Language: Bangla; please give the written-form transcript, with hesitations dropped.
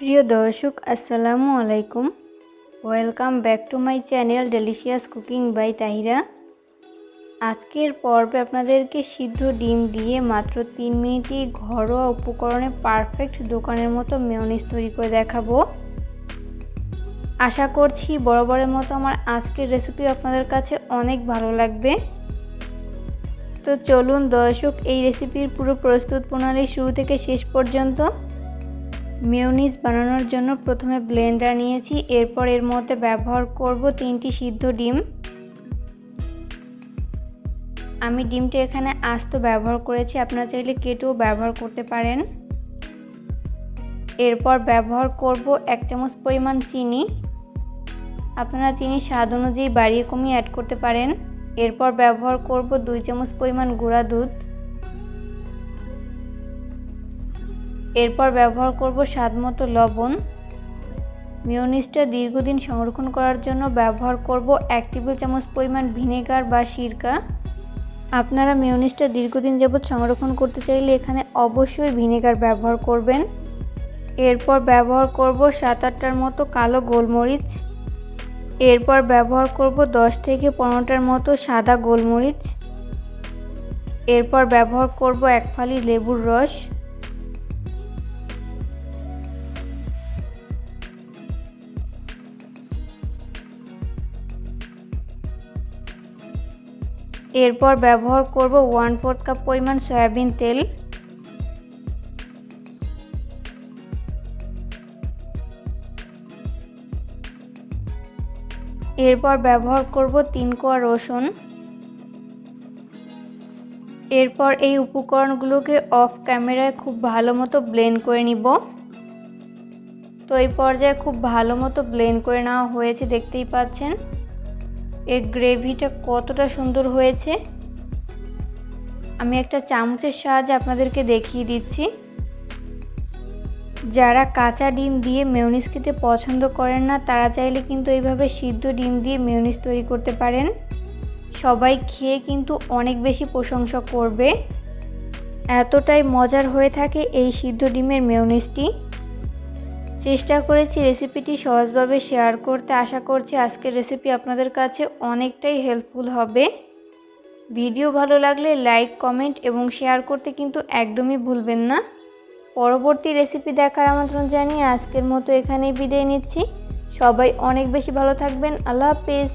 প্রিয় দর্শক আসসালামু আলাইকুম। Welcome back to my channel delicious cooking by Tahira. আজকের পর্বে আপনাদেরকে সিদ্ধ ডিম দিয়ে মাত্র 3 মিনিটে ঘরোয়া উপকরণে পারফেক্ট দোকানের মতো মেয়োনিজ তৈরি করে দেখাবো। আশা করছি বরাবরের মতো আমার আজকের রেসিপি আপনাদের কাছে অনেক ভালো লাগবে। তো চলুন দর্শক, এই রেসিপির পুরো প্রস্তুত প্রণালী শুরু থেকে শেষ পর্যন্ত। মেয়োনিজ বানানোর জন্য প্রথমে ব্লেন্ডার নিয়েছি, এরপর এর মধ্যে ব্যবহার করব 3টি সিদ্ধ ডিম। আমি ডিমটা এখানে আস্ত ব্যবহার করেছি, আপনারা চাইলে কেটেও ব্যবহার করতে পারেন। এরপর ব্যবহার করব 1 চামচ পরিমাণ চিনি, আপনারা চিনি স্বাদ অনুযায়ী বাড়িয়ে কমিয়ে অ্যাড করতে পারেন। এরপর ব্যবহার করব 2 চামচ পরিমাণ গুঁড়া দুধ। এরপর ব্যবহার করব স্বাদমতো লবণ। মেয়োনিজটা দীর্ঘদিন সংরক্ষণ করার জন্য ব্যবহার করব 1 টেবিল চামচ পরিমাণ ভিনেগার বা সিরকা। আপনারা মেয়োনিজটা দীর্ঘদিন যাবৎ সংরক্ষণ করতে চাইলে এখানে অবশ্যই ভিনেগার ব্যবহার করবেন। এরপর ব্যবহার করব 7-8টার মতো কালো গোলমরিচ। এরপর ব্যবহার করব 10 থেকে 15টার মতো সাদা গোলমরিচ। এরপর ব্যবহার করব 1 ফালি লেবুর রস। এরপর ব্যবহার করব 1/4 কাপ পরিমাণ সয়াবিন তেল। এরপর ব্যবহার করব 3 কোয়া রসুন। এরপর এই উপকরণগুলোকে অফ ক্যামেরায় খুব ভালো মতো ব্লেন্ড করে নিব। তো এই পর্যায়ে খুব ভালো মতো ব্লেন্ড করে নেওয়া হয়েছে, দেখতেই পাচ্ছেন এর গ্রেভিটা কতটা সুন্দর হয়েছে। আমি একটা চামচের সাহায্যে আপনাদেরকে দেখিয়ে দিচ্ছি। যারা কাঁচা ডিম দিয়ে মেয়োনিজ খেতে পছন্দ করেন না, তারা চাইলে কিন্তু এইভাবে সিদ্ধ ডিম দিয়ে মেয়োনিজ তৈরি করতে পারেন। সবাই খেয়ে কিন্তু অনেক বেশি প্রশংসা করবে, এতটাই মজার হয়ে থাকে এই সিদ্ধ ডিমের মেয়োনিজটি। চেষ্টা করেছি রেসিপিটি সহজভাবে শেয়ার করতে। আশা করছি আজকের রেসিপি আপনাদের কাছে অনেকটাই হেল্পফুল হবে। ভিডিও ভালো লাগলে লাইক, কমেন্ট এবং শেয়ার করতে কিন্তু একদমই ভুলবেন না। পরবর্তী রেসিপি দেখার আমন্ত্রণ জানিয়ে আজকের মতো এখানেই বিদায় নিচ্ছি। সবাই অনেক বেশি ভালো থাকবেন। আল্লাহ হাফেজ।